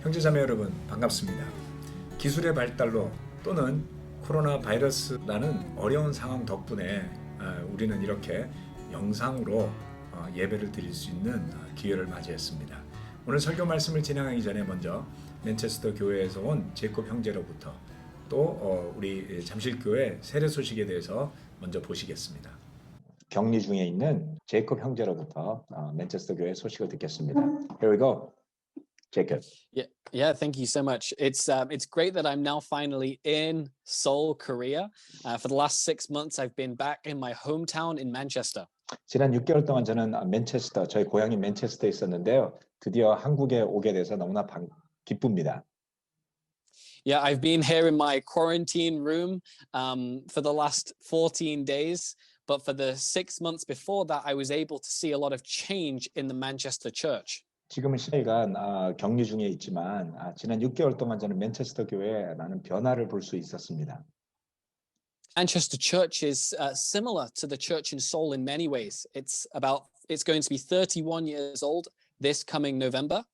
형제자매 여러분 반갑습니다. 기술의 발달로 또는 코로나 바이러스라는 어려운 상황 덕분에 우리는 이렇게 영상으로 예배를 드릴 수 있는 기회를 맞이했습니다. 오늘 설교 말씀을 진행하기 전에 먼저 맨체스터 교회에서 온 제이콥 형제로부터 또 우리 잠실교회 세례 소식에 대해서 먼저 보시겠습니다. 격리 중에 있는 제이콥 형제로부터 맨체스터 교회 소식을 듣겠습니다. Here we go. Jacob. Yeah, thank you so much. It's great that I'm now finally in Seoul, Korea. For the last 6 months, I've been back in my hometown in Manchester. 지난 6개월 동안 저는 맨체스터, 저희 고향인 맨체스터에 있었는데요. 드디어 한국에 오게 돼서 너무나 기쁩니다. Yeah, I've been here in my quarantine room for the last 14 days. But for the 6 months before that, I was able to see a lot of change in the Manchester church. 지금은 실시간 격리 중에 있지만 지난 6개월 동안 저는 맨체스터 교회에 많은 변화를 볼 수 있었습니다. Manchester Church is similar to the church in Seoul in many ways. It's going to be 31 years old this coming November.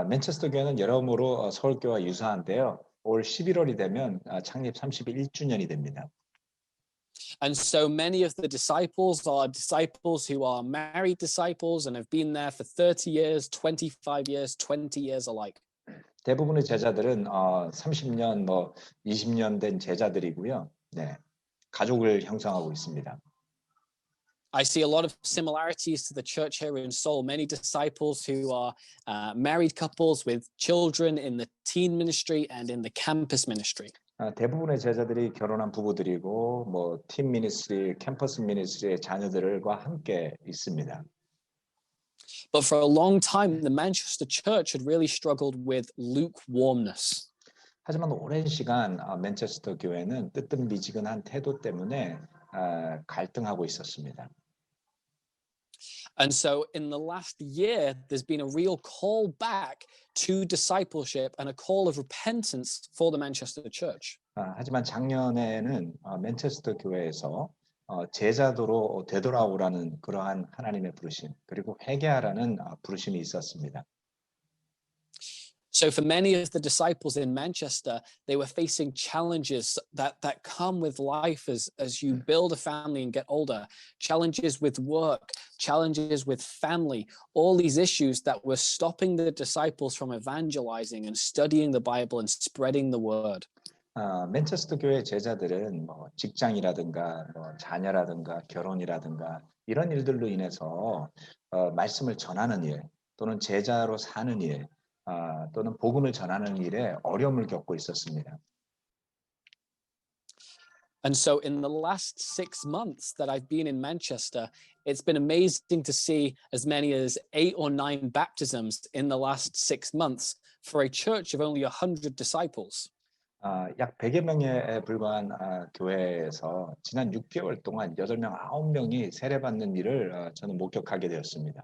맨체스터 교회는 여러모로 서울교회와 유사한데요. 올 11월이 되면 창립 31주년이 됩니다. And so many of the disciples are disciples who are married disciples and have been there for 30 years, 25 years, 20 years alike. 대부분의 제자들은 30년, 20년 된 제자들이고요. 네, 가족을 형성하고 있습니다. I see a lot of similarities to the church here in Seoul. Many disciples who are married couples with children in the teen ministry and in the campus ministry. 대부분의 제자들이 결혼한 부부들이고 팀 미니스트리, 캠퍼스 미니스트리의 자녀들과 함께 있습니다. But for a long time, the Manchester Church had really struggled with lukewarmness. 하지만 오랜 시간 맨체스터 교회는 뜨뜻미지근한 태도 때문에 갈등하고 있었습니다. And so in the last year, there's been a real call back to discipleship and a call of repentance for the Manchester Church. 하지만 작년에는 맨체스터 교회에서 제자도로 되돌아오라는 그러한 하나님의 부르심 그리고 회개하라는 부르심이 있었습니다. So for many of the disciples in Manchester, they were facing challenges that come with life as you build a family and get older, challenges with work, challenges with family, all these issues that were stopping the disciples from evangelizing and studying the Bible and spreading the word. 맨체스터 교회 제자들은 직장이라든가 자녀라든가 결혼이라든가 이런 일들로 인해서 말씀을 전하는 일 또는 제자로 사는 일 또는 복음을 전하는 일에 어려움을 겪고 있었습니다. And so in the last 6 months that I've been in Manchester, it's been amazing to see as many as 8 or 9 baptisms in the last 6 months for a church of only 100 disciples. 약 100여 명에 불과한 교회에서 지난 6개월 동안 8명, 9명이 세례받는 일을 저는 목격하게 되었습니다.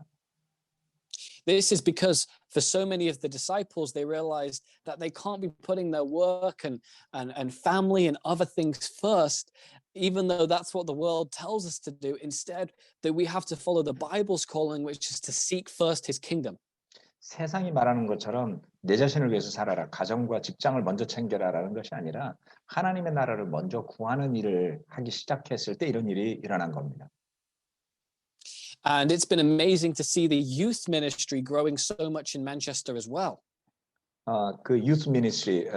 This is because for so many of the disciples, they realized that they can't be putting their work and family and other things first, even though that's what the world tells us to do. Instead, that we have to follow the Bible's calling, which is to seek first his kingdom. 세상이 말하는 것처럼 내 자신을 위해서 살아라, 가정과 직장을 먼저 챙겨라라는 것이 아니라 하나님의 나라를 먼저 구하는 일을 하기 시작했을 때 이런 일이 일어난 겁니다. And it's been amazing to see the youth ministry growing so much in Manchester as well. 그 youth ministry,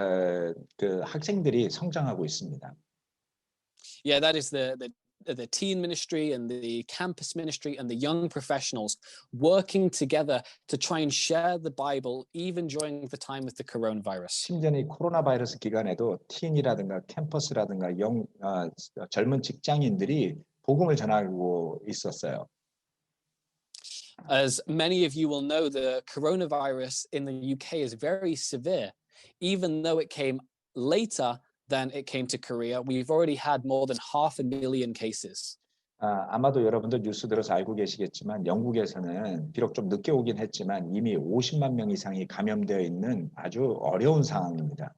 그 학생들이 성장하고 있습니다. Yeah, that is the teen ministry and the campus ministry and the young professionals working together to try and share the Bible even during the time of the coronavirus. 심지어 이 코로나 바이러스 기간에도 틴이라든가 캠퍼스라든가 젊은 직장인들이 복음을 전하고 있었어요. As many of you will know, the coronavirus in the UK is very severe. Even though it came later than it came to Korea, we've already had more than 500,000 cases. 아마도 여러분들 뉴스 들어서 알고 계시겠지만 영국에서는 비록 좀 늦게 오긴 했지만 이미 50만 명 이상이 감염되어 있는 아주 어려운 상황입니다.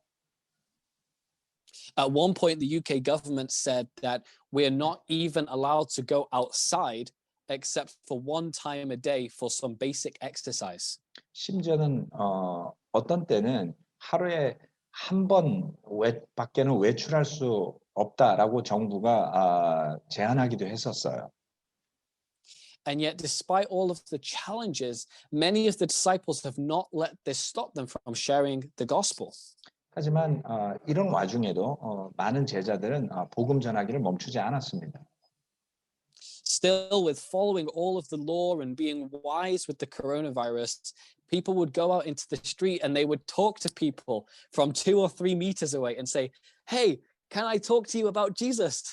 At one point, the UK government said that we are not even allowed to go outside except for one time a day for some basic exercise. 심지어는 어떤 때는 하루에 한 번 밖에는 외출할 수 없다라고 정부가 제한하기도 했었어요. And yet, despite all of the challenges, many of the disciples have not let this stop them from sharing the gospel. 하지만 이런 와중에도 많은 제자들은 복음 전하기를 멈추지 않았습니다. Still, with following all of the law and being wise with the coronavirus, people would go out into the street and they would talk to people from 2 or 3 meters away and say, "Hey, can I talk to you about Jesus?"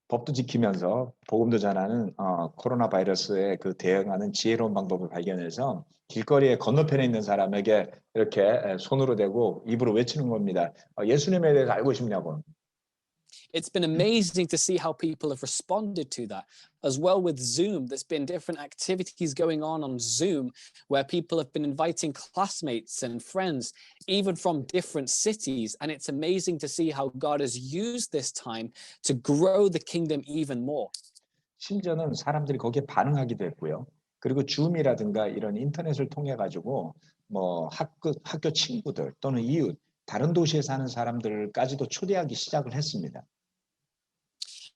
법도 지키면서 복음도 전하는 코로나 바이러스에 그 대응하는 지혜로운 방법을 발견해서 길거리에 건너편에 있는 사람에게 이렇게 손으로 대고 입으로 외치는 겁니다. 예수님에 대해서 알고 싶냐고. It's been amazing to see how people have responded to that. As well with Zoom, there's been different activities going on Zoom where people have been inviting classmates and friends, even from different cities. And it's amazing to see how God has used this time to grow the kingdom even more. 심지어는 사람들이 거기에 반응하기도 했고요. 그리고 줌이라든가 이런 인터넷을 통해 가지고 뭐 학교 친구들 또는 이웃, 다른 도시에 사는 사람들까지도 초대하기 시작을 했습니다.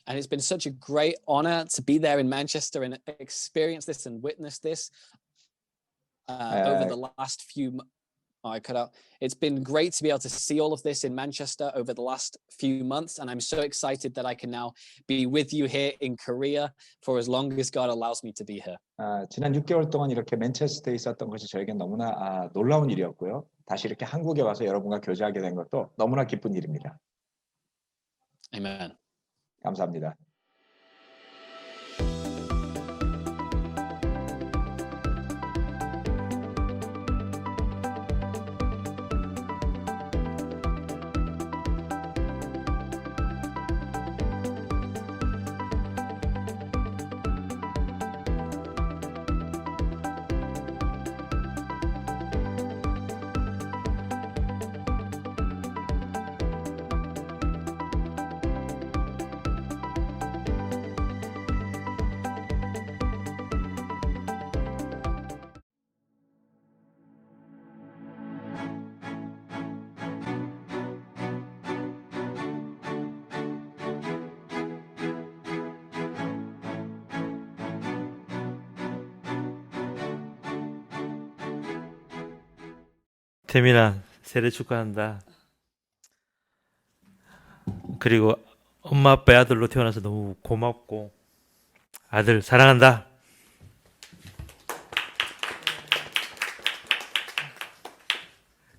And it's been such a great honor to be there in Manchester and experience this and witness this over the last few I cut out. It's been great to be able to see all of this in Manchester over the last few months, and I'm so excited that I can now be with you here in Korea for as long as God allows me to be here. 지난 6개월 동안 이렇게 맨체스터에 있었던 것이 저에겐 너무나 놀라운 일이었고요. 다시 이렇게 한국에 와서 여러분과 교제하게 된 것도 너무나 기쁜 일입니다. Amen. 감사합니다. 태민아, 세례 축하한다. 그리고 엄마 아빠의 아들로 태어나서 너무 고맙고 아들 사랑한다.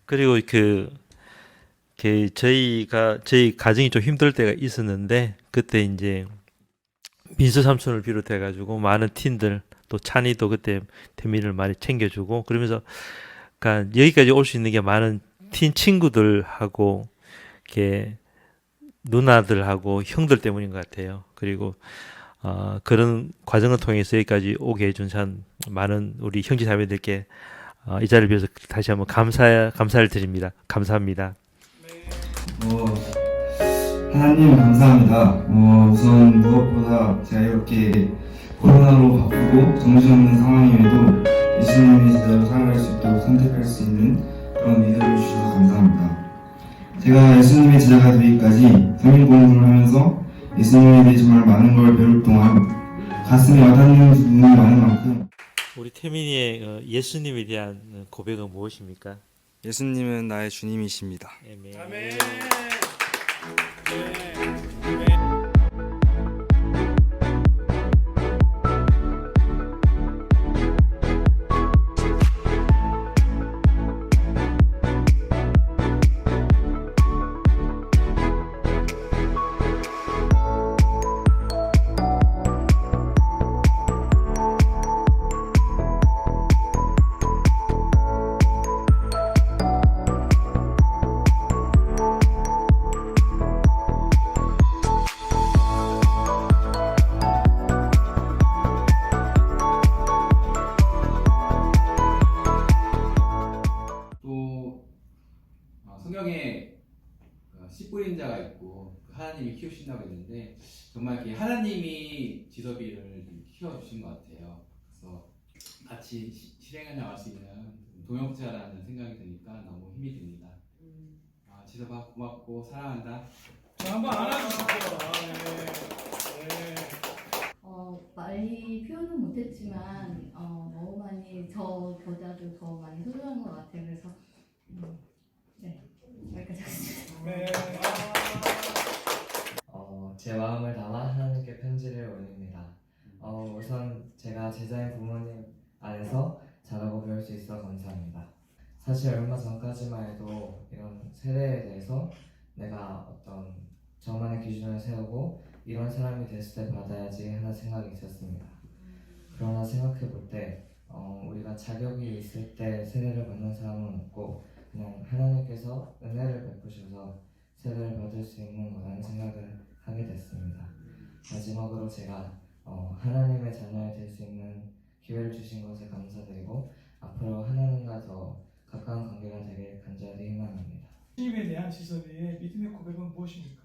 그리고 저희 가정이 좀 힘들 때가 있었는데 그때 이제 민수 삼촌을 비롯해 가지고 많은 팀들 또 찬이도 그때 태민을 많이 챙겨주고 그러면서 그러니까 여기까지 올 수 있는 게 많은 팀 친구들하고 이렇게 누나들하고 형들 때문인 것 같아요. 그리고 그런 과정을 통해서 여기까지 오게 해준 많은 우리 형제 자매들께 이 자리를 빌어서 다시 한번 감사를 드립니다. 감사합니다. 하나님 감사합니다. 우선 무엇보다 제가 이렇게 코로나로 바쁘고 정신없는 상황임에도 예수님의 제자로 살아갈 수 있도록 선택할 수 있는 그런 믿음을 주셔서 감사합니다. 제가 예수님의 제자가 되기까지 성경 공부를 하면서 예수님에 대해 정말 많은 걸 배울 동안 가슴에 와닿는 부분이 많은 만큼 우리 태민이의 예수님에 대한 고백은 무엇입니까? 예수님은 나의 주님이십니다. 아멘. 아멘. 또 성경에 씨 뿌린 자가 있고 하나님이 키우신다고 했는데 정말 이렇게 하나님이 지섭이를 시켜주신 것 같아요. 그래서 같이 실행해 나갈 수 있는 동역자라는 생각이 드니까 너무 힘이 듭니다. 지서봐 고맙고 사랑한다. 한번 안아주시죠. 많이 표현은 못했지만 너무 많이 저보다도 더 많이 소중한 것 같아요. 그래서 네, 여기까지 하겠습니다. 네. 제 마음을 담아 하나님께 편지를 올립니다. 우선 제가 제자인 부모님 안에서 자라고 배울 수 있어 감사합니다. 사실 얼마 전까지만 해도 이런 세대에 대해서 내가 어떤 저만의 기준을 세우고 이런 사람이 됐을 때 받아야지 하는 생각이 있었습니다. 그러나 생각해 볼 때 우리가 자격이 있을 때 세례를 받는 사람은 없고 그냥 하나님께서 은혜를 베푸셔서 세례를 받을 수 있는 거라는 생각을 하게 됐습니다. 마지막으로 제가 하나님의 자녀가 될 수 있는 기회를 주신 것에 감사드리고 앞으로 하나님과 더 가까운 관계가 되길 간절히 희망합니다. 주님에 대한 지선의 믿음의 고백은 무엇입니까?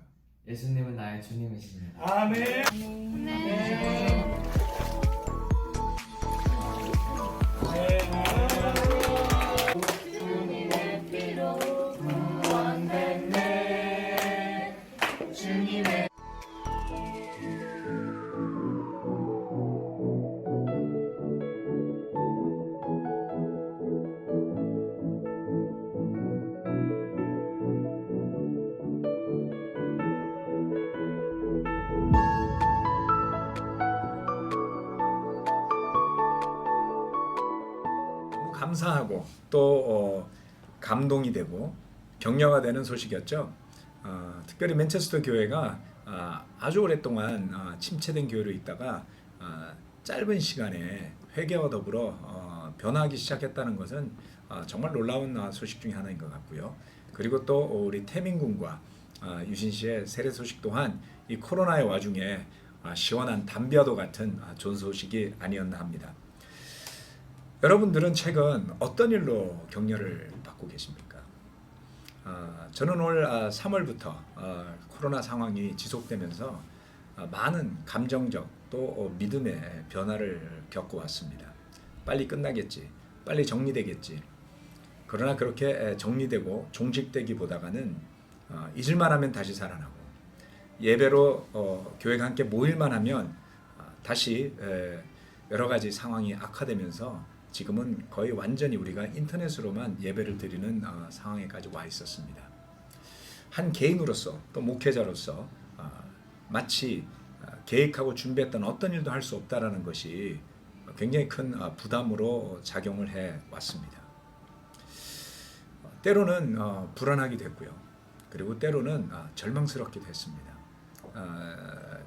예수님은 나의 주님이십니다. 아멘. 주님의 피로 구원됐네. 주님의 너무 감사하고 또 감동이 되고 격려가 되는 소식이었죠. 특별히 맨체스터 교회가 아주 오랫동안 침체된 교회로 있다가 짧은 시간에 회개와 더불어 변화하기 시작했다는 것은 정말 놀라운 소식 중에 하나인 것 같고요. 그리고 또 우리 태민 군과 유신 씨의 세례 소식 또한 이 코로나의 와중에 시원한 담벼도 같은 좋은 소식이 아니었나 합니다. 여러분들은 최근 어떤 일로 격려를 받고 계십니까? 저는 올 3월부터 코로나 상황이 지속되면서 많은 감정적 또 믿음의 변화를 겪어왔습니다. 빨리 끝나겠지, 빨리 정리되겠지. 그러나 그렇게 정리되고 종식되기보다는 잊을만 하면 다시 살아나고 예배로 교회가 함께 모일만 하면 다시 여러 가지 상황이 악화되면서 지금은 거의 완전히 우리가 인터넷으로만 예배를 드리는 상황에까지 와 있었습니다. 한 개인으로서 또 목회자로서 마치 계획하고 준비했던 어떤 일도 할 수 없다라는 것이 굉장히 큰 부담으로 작용을 해 왔습니다. 때로는 불안하기도 했고요. 그리고 때로는 절망스럽기도 했습니다.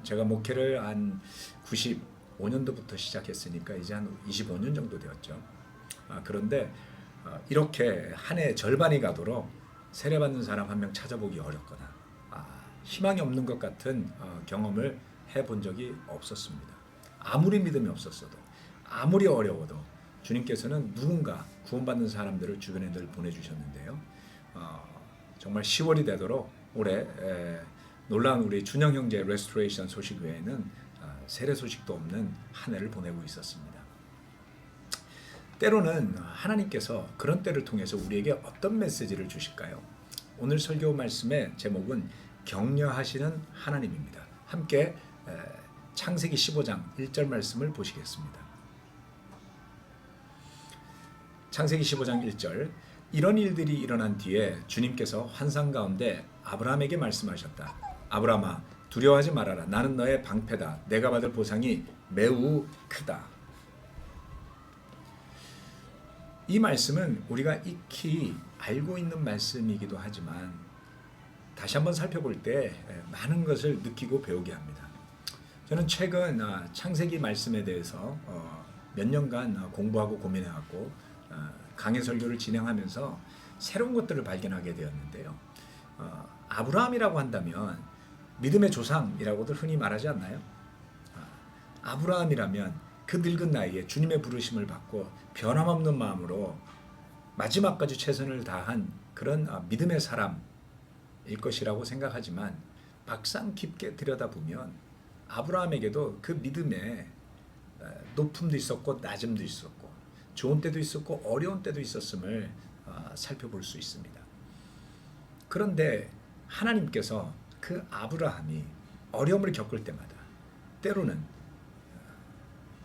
제가 목회를 한 95년도부터 시작했으니까 이제 한 25년 정도 되었죠. 그런데 이렇게 한 해 절반이 가도록 세례받는 사람 한 명 찾아보기 어렵거나 희망이 없는 것 같은 경험을 해본 적이 없었습니다. 아무리 믿음이 없었어도 아무리 어려워도 주님께서는 누군가 구원받는 사람들을 주변에 늘 보내주셨는데요. 정말 10월이 되도록 올해 놀라운 우리 준영 형제 레스토레이션 소식 외에는 세례 소식도 없는 한 해를 보내고 있었습니다. 때로는 하나님께서 그런 때를 통해서 우리에게 어떤 메시지를 주실까요? 오늘 설교 말씀의 제목은 격려하시는 하나님입니다. 함께 창세기 15장 1절 말씀을 보시겠습니다. 창세기 15장 1절 이런 일들이 일어난 뒤에 주님께서 환상 가운데 아브라함에게 말씀하셨다. 아브라함아 두려워하지 말아라. 나는 너의 방패다. 내가 받을 보상이 매우 크다. 이 말씀은 우리가 익히 알고 있는 말씀이기도 하지만 다시 한번 살펴볼 때 많은 것을 느끼고 배우게 합니다. 저는 최근 창세기 말씀에 대해서 몇 년간 공부하고 고민해왔고 강해 설교를 진행하면서 새로운 것들을 발견하게 되었는데요. 아브라함이라고 한다면 믿음의 조상이라고들 흔히 말하지 않나요? 아브라함이라면 그 늙은 나이에 주님의 부르심을 받고 변함없는 마음으로 마지막까지 최선을 다한 그런 믿음의 사람일 것이라고 생각하지만 막상 깊게 들여다보면 아브라함에게도 그 믿음에 높음도 있었고 낮음도 있었고 좋은 때도 있었고 어려운 때도 있었음을 살펴볼 수 있습니다. 그런데 하나님께서 그 아브라함이 어려움을 겪을 때마다 때로는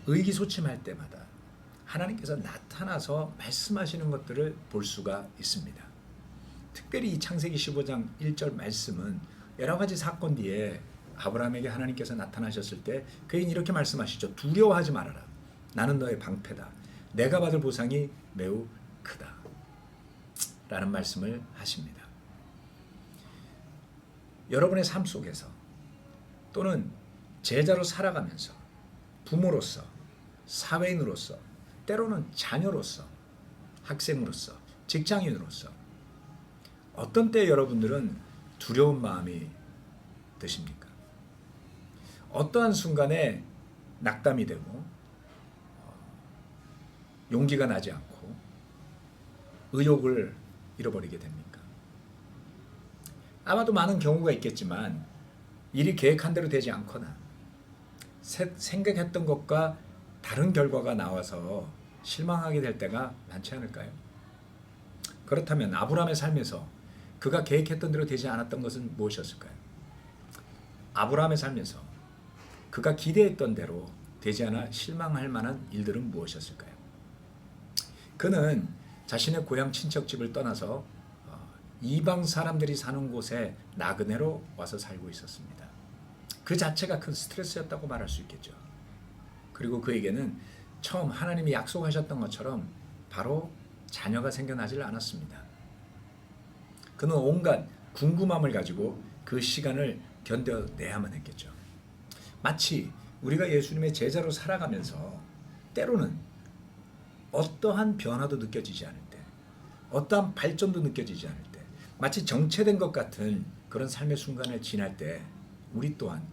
의기소침할 때마다 하나님께서 나타나서 말씀하시는 것들을 볼 수가 있습니다. 특별히 이 창세기 15장 1절 말씀은 여러 가지 사건 뒤에 아브라함에게 하나님께서 나타나셨을 때 그는 이렇게 말씀하시죠. 두려워하지 말아라. 나는 너의 방패다. 내가 받을 보상이 매우 크다. 라는 말씀을 하십니다. 여러분의 삶 속에서 또는 제자로 살아가면서 부모로서 사회인으로서 때로는 자녀로서 학생으로서 직장인으로서 어떤 때 여러분들은 두려운 마음이 드십니까? 어떠한 순간에 낙담이 되고 용기가 나지 않고 의욕을 잃어버리게 됩니까? 아마도 많은 경우가 있겠지만 일이 계획한 대로 되지 않거나 생각했던 것과 다른 결과가 나와서 실망하게 될 때가 많지 않을까요? 그렇다면 아브라함의 삶에서 그가 계획했던 대로 되지 않았던 것은 무엇이었을까요? 아브라함의 삶에서 그가 기대했던 대로 되지 않아 실망할 만한 일들은 무엇이었을까요? 그는 자신의 고향 친척집을 떠나서 이방 사람들이 사는 곳에 나그네로 와서 살고 있었습니다. 그 자체가 큰 스트레스였다고 말할 수 있겠죠. 그리고 그에게는 처음 하나님이 약속하셨던 것처럼 바로 자녀가 생겨나질 않았습니다. 그는 온갖 궁금함을 가지고 그 시간을 견뎌내야만 했겠죠. 마치 우리가 예수님의 제자로 살아가면서 때로는 어떠한 변화도 느껴지지 않을 때, 어떠한 발전도 느껴지지 않을 때, 마치 정체된 것 같은 그런 삶의 순간을 지날 때 우리 또한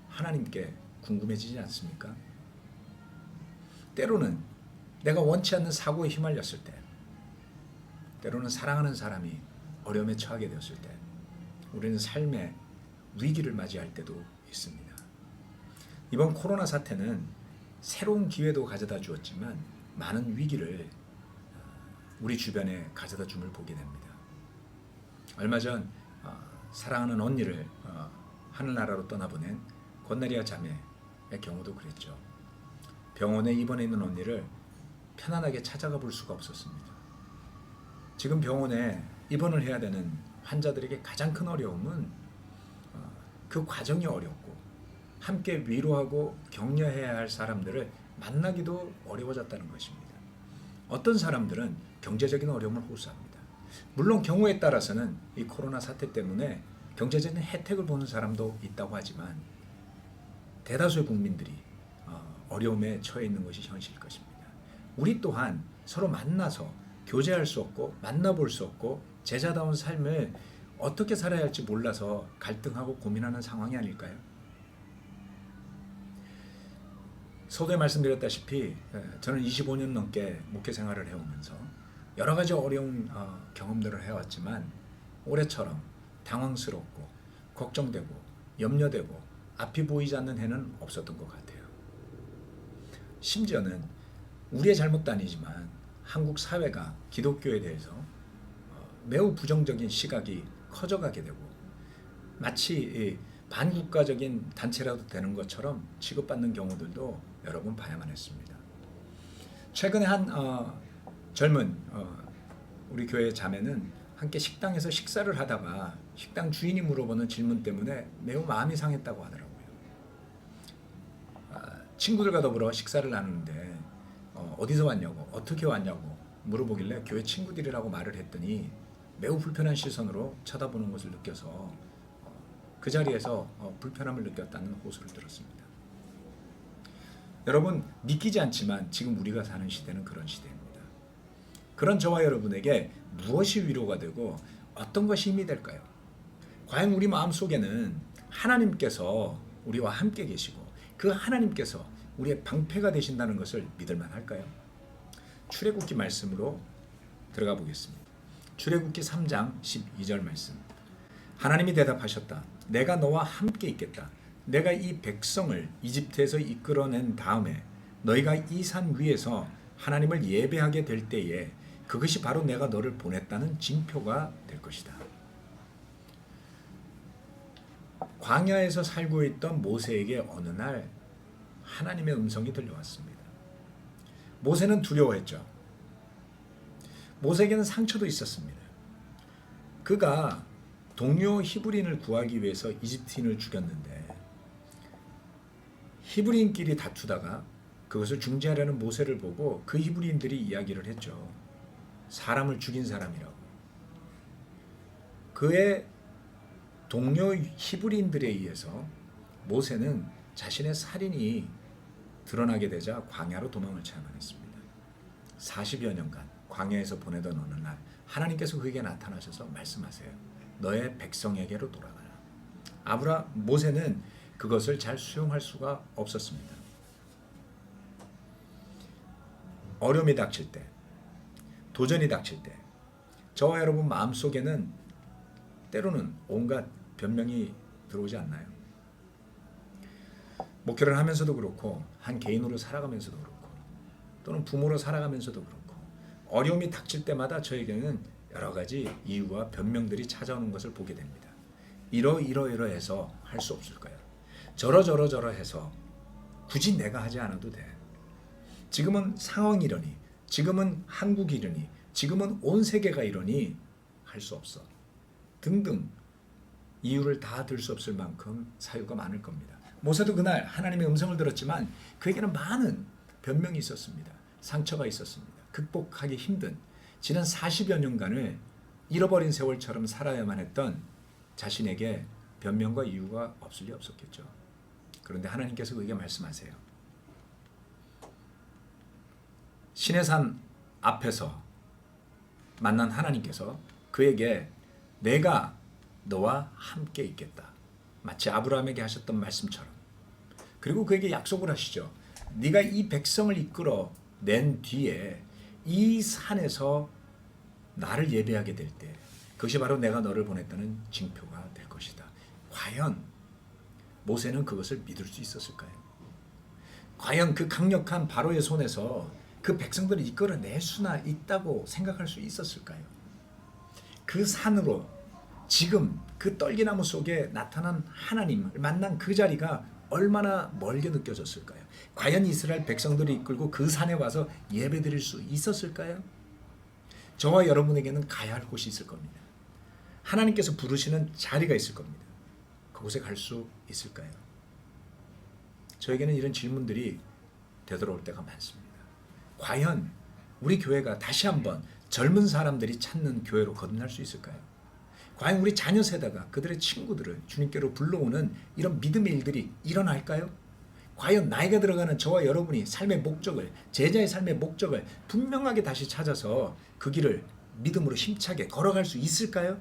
하나님께 궁금해지지 않습니까? 때로는 내가 원치 않는 사고에 휘말렸을 때, 때로는 사랑하는 사람이 어려움에 처하게 되었을 때 우리는 삶의 위기를 맞이할 때도 있습니다. 이번 코로나 사태는 새로운 기회도 가져다 주었지만 많은 위기를 우리 주변에 가져다 줌을 보게 됩니다. 얼마 전 사랑하는 언니를 하늘나라로 떠나보낸 권나리아 자매의 경우도 그랬죠. 병원에 입원해 있는 언니를 편안하게 찾아가 볼 수가 없었습니다. 지금 병원에 입원을 해야 되는 환자들에게 가장 큰 어려움은 그 과정이 어렵고 함께 위로하고 격려해야 할 사람들을 만나기도 어려워졌다는 것입니다. 어떤 사람들은 경제적인 어려움을 호소합니다. 물론 경우에 따라서는 이 코로나 사태 때문에 경제적인 혜택을 보는 사람도 있다고 하지만 대다수의 국민들이 어려움에 처해 있는 것이 현실일 것입니다. 우리 또한 서로 만나서 교제할 수 없고 만나볼 수 없고 제자다운 삶을 어떻게 살아야 할지 몰라서 갈등하고 고민하는 상황이 아닐까요? 서두에 말씀드렸다시피 저는 25년 넘게 목회 생활을 해오면서 여러 가지 어려운 경험들을 해왔지만 올해처럼 당황스럽고 걱정되고 염려되고 앞이 보이지 않는 해는 없었던 것 같아요. 심지어는 우리의 잘못도 아니지만 한국 사회가 기독교에 대해서 매우 부정적인 시각이 커져가게 되고 마치 반국가적인 단체라도 되는 것처럼 취급받는 경우들도 여러 번 봐야만 했습니다. 최근에 한 젊은 우리 교회 자매는 함께 식당에서 식사를 하다가 식당 주인이 물어보는 질문 때문에 매우 마음이 상했다고 하더라고요. 친구들과 더불어 식사를 나누는데 어디서 왔냐고 어떻게 왔냐고 물어보길래 교회 친구들이라고 말을 했더니 매우 불편한 시선으로 쳐다보는 것을 느껴서 그 자리에서 불편함을 느꼈다는 호소를 들었습니다. 여러분 믿기지 않지만 지금 우리가 사는 시대는 그런 시대입니다. 그런 저와 여러분에게 무엇이 위로가 되고 어떤 것이 힘이 될까요? 과연 우리 마음속에는 하나님께서 우리와 함께 계시고 그 하나님께서 우리의 방패가 되신다는 것을 믿을만 할까요? 출애굽기 말씀으로 들어가 보겠습니다. 출애굽기 3장 12절 말씀. 하나님이 대답하셨다. 내가 너와 함께 있겠다. 내가 이 백성을 이집트에서 이끌어낸 다음에 너희가 이 산 위에서 하나님을 예배하게 될 때에 그것이 바로 내가 너를 보냈다는 징표가 될 것이다. 광야에서 살고 있던 모세에게 어느 날 하나님의 음성이 들려왔습니다. 모세는 두려워했죠. 모세에게는 상처도 있었습니다. 그가 동료 히브리인을 구하기 위해서 이집트인을 죽였는데 히브리인끼리 다투다가 그것을 중재하려는 모세를 보고 그 히브리인들이 이야기를 했죠. 사람을 죽인 사람이라고. 그의 동료 히브리인들에 의해서 모세는 자신의 살인이 드러나게 되자 광야로 도망을 쳐야만 했습니다. 40여 년간 광야에서 보내던 어느 날 하나님께서 그에게 나타나셔서 말씀하세요. 너의 백성에게로 돌아가라. 모세는 그것을 잘 수용할 수가 없었습니다. 어려움이 닥칠 때, 도전이 닥칠 때 저와 여러분 마음속에는 때로는 온갖 변명이 들어오지 않나요? 목회를 하면서도 그렇고 한 개인으로 살아가면서도 그렇고 또는 부모로 살아가면서도 그렇고 어려움이 닥칠 때마다 저에게는 여러 가지 이유와 변명들이 찾아오는 것을 보게 됩니다. 이러해서 할 수 없을까요? 저러해서 굳이 내가 하지 않아도 돼. 지금은 상황이 이러니, 지금은 한국이 이러니, 지금은 온 세계가 이러니 할 수 없어. 등등 이유를 다 들 수 없을 만큼 사유가 많을 겁니다. 모세도 그날 하나님의 음성을 들었지만 그에게는 많은 변명이 있었습니다. 상처가 있었습니다. 극복하기 힘든 지난 40여 년간을 잃어버린 세월처럼 살아야만 했던 자신에게 변명과 이유가 없을 리 없었겠죠. 그런데 하나님께서 그에게 말씀하세요. 시내산 앞에서 만난 하나님께서 그에게 내가 너와 함께 있겠다. 마치 아브라함에게 하셨던 말씀처럼. 그리고 그에게 약속을 하시죠. 네가 이 백성을 이끌어 낸 뒤에 이 산에서 나를 예배하게 될 때 그것이 바로 내가 너를 보냈다는 징표가 될 것이다. 과연 모세는 그것을 믿을 수 있었을까요? 과연 그 강력한 바로의 손에서 그 백성들을 이끌어낼 수나 있다고 생각할 수 있었을까요? 그 산으로 지금 그 떨기나무 속에 나타난 하나님을 만난 그 자리가 얼마나 멀게 느껴졌을까요? 과연 이스라엘 백성들이 이끌고 그 산에 와서 예배드릴 수 있었을까요? 저와 여러분에게는 가야 할 곳이 있을 겁니다. 하나님께서 부르시는 자리가 있을 겁니다. 그곳에 갈 수 있을까요? 저에게는 이런 질문들이 되돌아올 때가 많습니다. 과연 우리 교회가 다시 한번 젊은 사람들이 찾는 교회로 거듭날 수 있을까요? 과연 우리 자녀 세대가 그들의 친구들을 주님께로 불러오는 이런 믿음의 일들이 일어날까요? 과연 나이가 들어가는 저와 여러분이 삶의 목적을, 제자의 삶의 목적을 분명하게 다시 찾아서 그 길을 믿음으로 힘차게 걸어갈 수 있을까요?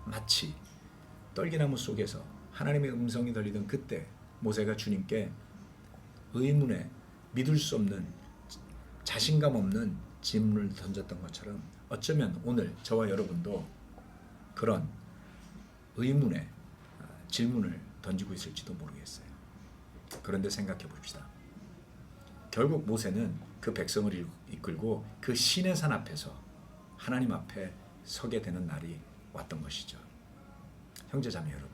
마치 떨기나무 속에서 하나님의 음성이 들리던 그때 모세가 주님께 의문에 믿을 수 없는, 자신감 없는 질문을 던졌던 것처럼 어쩌면 오늘 저와 여러분도 그런 의문의 질문을 던지고 있을지도 모르겠어요. 그런데 생각해 봅시다. 결국 모세는 그 백성을 이끌고 그 시내산 앞에서 하나님 앞에 서게 되는 날이 왔던 것이죠. 형제자매 여러분,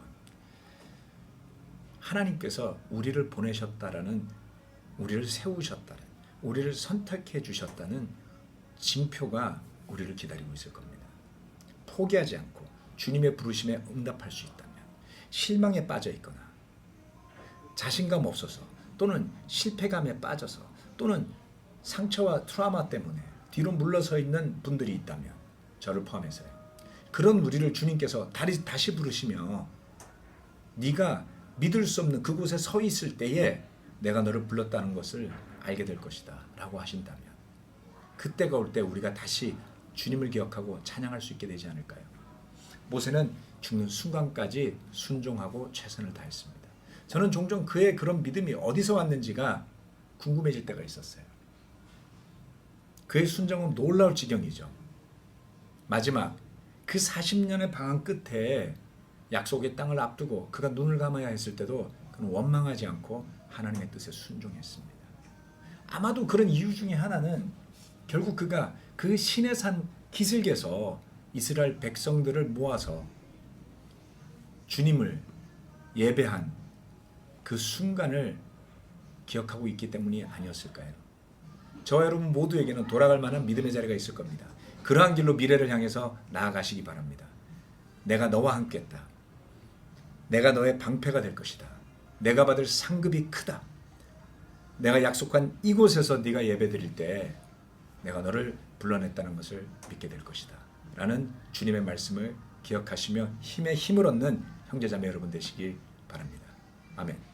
하나님께서 우리를 보내셨다라는, 우리를 세우셨다는, 우리를 선택해 주셨다는 징표가 우리를 기다리고 있을 겁니다. 포기하지 않고 주님의 부르심에 응답할 수 있다면, 실망에 빠져 있거나 자신감 없어서 또는 실패감에 빠져서 또는 상처와 트라우마 때문에 뒤로 물러서 있는 분들이 있다면, 저를 포함해서요. 그런 우리를 주님께서 다시 부르시며 네가 믿을 수 없는 그곳에 서 있을 때에 내가 너를 불렀다는 것을 알게 될 것이다 라고 하신다면, 그때가 올 때 우리가 다시 주님을 기억하고 찬양할 수 있게 되지 않을까요? 모세는 죽는 순간까지 순종하고 최선을 다했습니다. 저는 종종 그의 그런 믿음이 어디서 왔는지가 궁금해질 때가 있었어요. 그의 순종은 놀라울 지경이죠. 마지막 그 40년의 방황 끝에 약속의 땅을 앞두고 그가 눈을 감아야 했을 때도 그는 원망하지 않고 하나님의 뜻에 순종했습니다. 아마도 그런 이유 중에 하나는 결국 그가 그 시내산 기슭에서 이스라엘 백성들을 모아서 주님을 예배한 그 순간을 기억하고 있기 때문이 아니었을까요? 저와 여러분 모두에게는 돌아갈 만한 믿음의 자리가 있을 겁니다. 그러한 길로 미래를 향해서 나아가시기 바랍니다. 내가 너와 함께했다. 내가 너의 방패가 될 것이다. 내가 받을 상급이 크다. 내가 약속한 이곳에서 네가 예배드릴 때 내가 너를 불러냈다는 것을 믿게 될 것이다. 라는 주님의 말씀을 기억하시며 힘에 힘을 얻는 형제자매 여러분 되시기 바랍니다. 아멘.